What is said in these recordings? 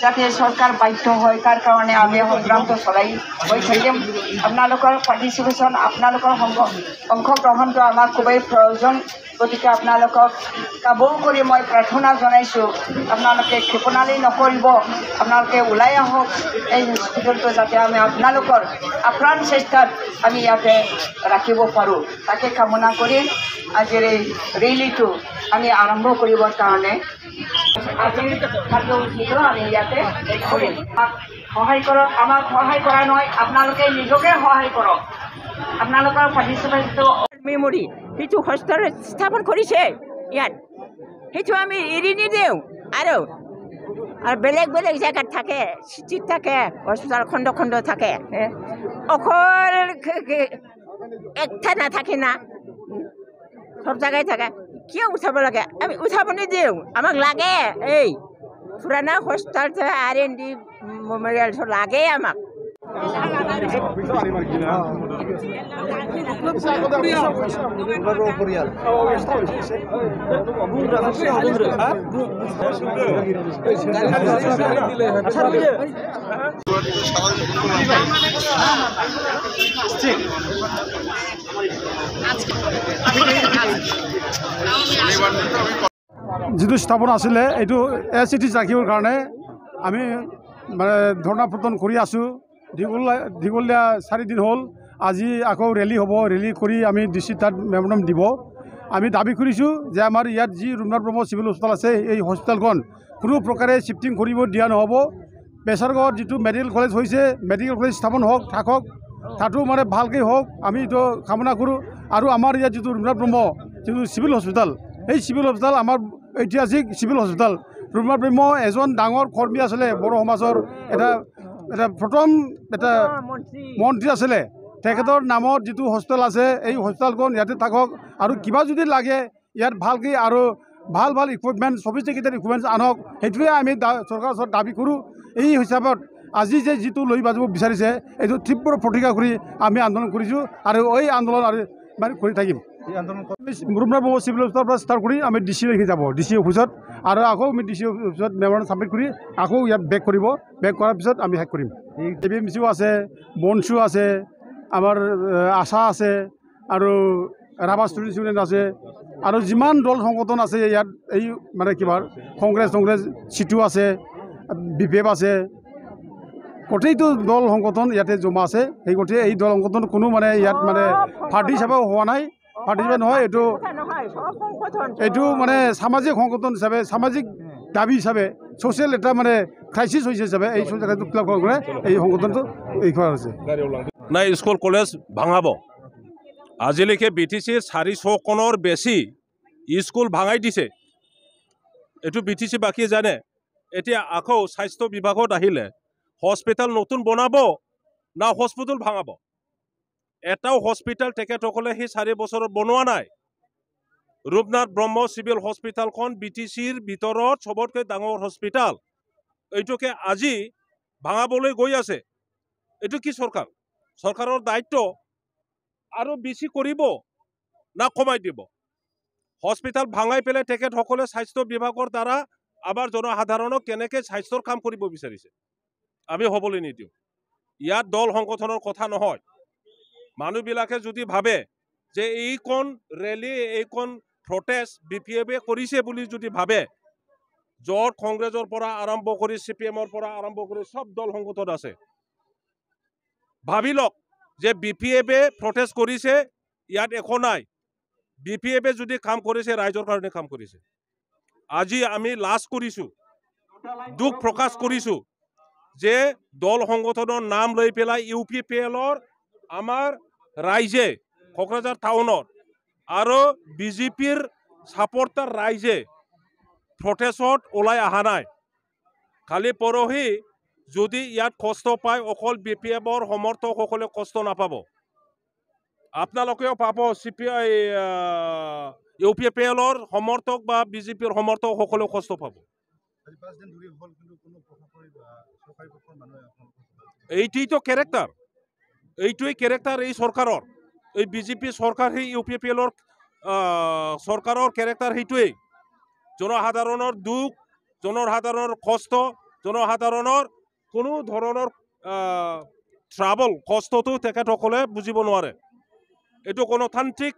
যাতে সৰকাৰ বাধ্য হয় তাৰ কাৰণে আমি সংগ্ৰামটো চলাই গৈ থাকিম আপোনালোকৰ পাৰ্টিচিপেশ্যন আপোনালোকৰ অংশগ্ৰহণটো আমাক খুবেই প্ৰয়োজন গতিকে আপোনালোকক কাবৌ কৰি মই প্ৰাৰ্থনা জনাইছোঁ আপোনালোকে ক্ষেপণালি নকৰিব আপোনালোকে ওলাই আহক এই হস্পিটেলটো যাতে আমি আপোনালোকৰ আপ্ৰাণ চেষ্টাত আমি ইয়াতে ৰাখিব পাৰোঁ তাকে কামনা কৰি আজিৰ এই ৰেলীটো আমি আৰম্ভ কৰিবৰ কাৰণে আজিৰ কাৰ্যসূচীটো আমি ইয়াতে কৰিম সহায় কৰক আমাক সহায় কৰা নহয় আপোনালোকে নিজকে সহায় কৰক আপোনালোকৰ পাৰ্টিচিপেণ্টটো মেমৰি সেইটো হোষ্টেল স্থাপন কৰিছে ইয়াত সেইটো আমি এৰি নিদিওঁ আৰু বেলেগ বেলেগ জেগাত থাকে চিটিত থাকে হস্পিটেল খণ্ড খণ্ড থাকে অকল একটা নাথাকে না সব জায়গায় থাকে কিয় উঠাব লাগে আমি উঠাব নিদিওঁ আমাক লাগে এই পুৰণা হোষ্টেল R&D মেমৰিয়েল লাগে আমাক যিটো স্থাপন আছিলে এইটো এচিটিছ ৰাখিবৰ কাৰণে আমি মানে ধৰ্ণা প্ৰদান কৰি আছোঁ দীঘলীয়া 4 দিন হ'ল আজি আকৌ ৰেলী হ'ব ৰেলী কৰি আমি DC তাত মেমৰিয়েল দিব আমি দাবী কৰিছোঁ যে আমাৰ ইয়াত যি ৰঘুনাথ ব্ৰহ্ম চিভিল হস্পিটেল আছে এই হস্পিটেলখন কোনো প্ৰকাৰে শিফটিং কৰিব দিয়া নহ'ব বেচৰকাৰী যিটো মেডিকেল কলেজ হৈছে মেডিকেল কলেজ স্থাপন হওক থাকক তাতো মানে ভালকৈ হওক আমি এইটো কামনা কৰোঁ আৰু আমাৰ ইয়াত যিটো ৰঘুনাথ ব্ৰহ্ম যিটো চিভিল হস্পিটেল এই চিভিল হস্পিটেল আমাৰ ঐতিহাসিক চিভিল হস্পিটেল ৰঘুনাথ ব্ৰহ্ম এজন ডাঙৰ কৰ্মী আছিলে বড়ো সমাজৰ এটা প্ৰথম এটা মন্ত্ৰী আছিলে তেখেতৰ নামত যিটো হস্পিটেল আছে এই হস্পিটেলখন ইয়াতে থাকক আৰু কিবা যদি লাগে ইয়াত ভালকৈ আৰু ভাল ভাল ইকুইপমেণ্ট সফিষ্টিকেটেড ইকুইপমেণ্ট আনক সেইটোৱে আমি চৰকাৰৰ ওচৰত দাবী কৰোঁ এই হিচাপত আজি যে যিটো লৈ যাব বিচাৰিছে এইটো তীব্ৰ প্ৰতিক্ৰিয়া কৰি আমি আন্দোলন কৰিছোঁ আৰু এই আন্দোলন আৰু মানে কৰি থাকিম ৰঘুনাথ ব্ৰহ্ম চিভিল হস্পিটেলৰ পৰা ষ্টাৰ্ট কৰি আমি DC লৈকে যাব DC অফিচত আৰু আকৌ আমি DC অফিচত মেমৰিয়েল ছাবমিট কৰি আকৌ ইয়াত বেক কৰিব বেক কৰাৰ পিছত আমি শেষ কৰিম ABMCও আছে বনচু আছে আমাৰ আশা আছে আৰু ৰাভা ষ্টুডেণ্ট ইউনিয়ন আছে আৰু যিমান দল সংগঠন আছে ইয়াত এই মানে কিবা কংগ্ৰেছ চিটু আছে BPF আছে গোটেইটো দল সংগঠন ইয়াতে জমা আছে সেই গোটেই এই দল সংগঠন কোনো মানে ইয়াত মানে পাৰ্টি হিচাপে হোৱা নাই পাৰ্টি হিচাপে নহয় এইটো মানে সামাজিক সংগঠন হিচাপে সামাজিক দাবী হিচাপে ছ'চিয়েল এটা মানে ক্ৰাইচিছ হৈছে হিচাপে এই এই সংগঠনটো এই কৰা হৈছে নাই স্কুল কলেজ ভাঙাব আজিলৈকে BTCৰ 400খনৰ বেছি স্কুল ভাঙাই দিছে এইটো BTC বাকী জানে এতিয়া আকৌ স্বাস্থ্য বিভাগত আহিলে হস্পিটেল নতুন বনাব না হস্পিটেল ভাঙাব এটাও হস্পিটেল তেখেতসকলে সেই 4 বছৰত বনোৱা নাই ৰঘুনাথ ব্ৰহ্ম চিভিল হস্পিটেলখন BTCৰ ভিতৰত সবতকৈ ডাঙৰ হস্পিটেল এইটোকে আজি ভাঙাবলৈ গৈ আছে এইটো কি চৰকাৰৰ দায়িত্ব আৰু বেছি কৰিব না কমাই দিব হস্পিটেল ভাঙাই পেলাই তেখেতসকলে স্বাস্থ্য বিভাগৰ দ্বাৰা আবাৰ জনসাধাৰণক কেনেকৈ স্বাস্থ্যৰ কাম কৰিব বিচাৰিছে আমি হ'বলৈ নিদিওঁ ইয়াত দল সংগঠনৰ কথা নহয় মানুহবিলাকে যদি ভাবে যে এইখন ৰেলী এইখন প্ৰটেষ্ট BPF কৰিছে বুলি যদি ভাবে য'ত কংগ্ৰেছৰ পৰা আৰম্ভ কৰি CPMৰ পৰা আৰম্ভ কৰি সব দল সংগঠন আছে ভাবি লওক যে BPF প্ৰটেষ্ট কৰিছে ইয়াত একো নাই BPF যদি কাম কৰিছে ৰাইজৰ কাৰণে কাম কৰিছে আজি আমি লাজ কৰিছোঁ দুখ প্ৰকাশ কৰিছোঁ যে দল সংগঠনৰ নাম লৈ পেলাই UPPLৰ আমাৰ ৰাইজে কোকৰাঝাৰ টাউনত আৰু BJPৰ সাপোৰ্টাৰ ৰাইজে প্ৰটেষ্টত ওলাই অহা নাই খালি পৰহি যদি ইয়াত কষ্ট পায় অকল BPFৰ সমৰ্থকসকলে কষ্ট নাপাব আপোনালোকেও পাব UPPLৰ সমৰ্থক বা BJPৰ সমৰ্থকসকলেও কষ্ট পাব এইটোৱেইতো কেৰেক্টাৰ এই চৰকাৰৰ এই BJP চৰকাৰ সেই UPPLৰ চৰকাৰৰ কেৰেক্টাৰ সেইটোৱেই জনসাধাৰণৰ দুখ জনসাধাৰণৰ কষ্ট জনসাধাৰণৰ কোনো ধৰণৰ ট্ৰাবল কষ্টটো তেখেতসকলে বুজিব নোৱাৰে। এইটো গণতান্ত্ৰিক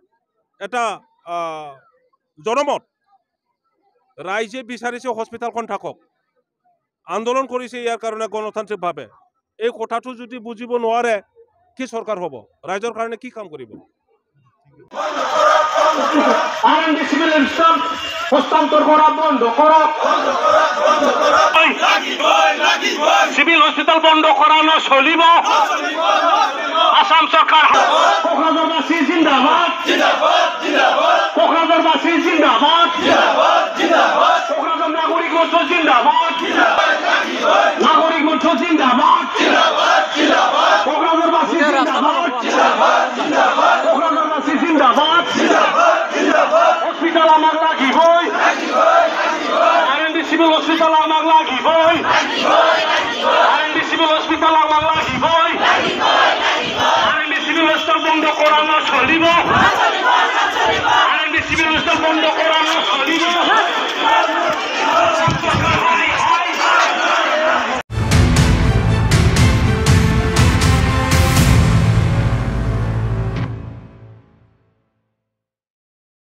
এটা জনমত। ৰাইজে বিচাৰিছে হস্পিটেলখন থাকক, আন্দোলন কৰিছে ইয়াৰ কাৰণে গণতান্ত্ৰিকভাৱে। এই কথাটো যদি বুজিব নোৱাৰে কি চৰকাৰ হ'ব, ৰাইজৰ কাৰণে কি কাম কৰিব? হস্তান্তর করা বন্ধ করক, সিভিল হসপিটাল বন্ধ করানো চলিব। আসাম সরকার কোকরাঝারবাসী জিন্দাবাদ, কোকরাঝারবাসী জিন্দাবাদ, কোকরাঝার নাগরিক মঞ্চ জিন্দাবাদ, নাগরিক মঞ্চ জিন্দাবাদ, কোকরাঝারবাসী জিন্দাবাদ, কোকরাঝারবাসী জিন্দাবাদ। হসপিটাল আমার লাগিবই, RND সিভিল হসপিটাল আমার লাগিবই, RND সিভিল হসপিটাল আমার লাগিবই, RND সিভিল হসপিটাল বন্ধ করানো চলিব, RND সিভিল হসপিটাল বন্ধ করা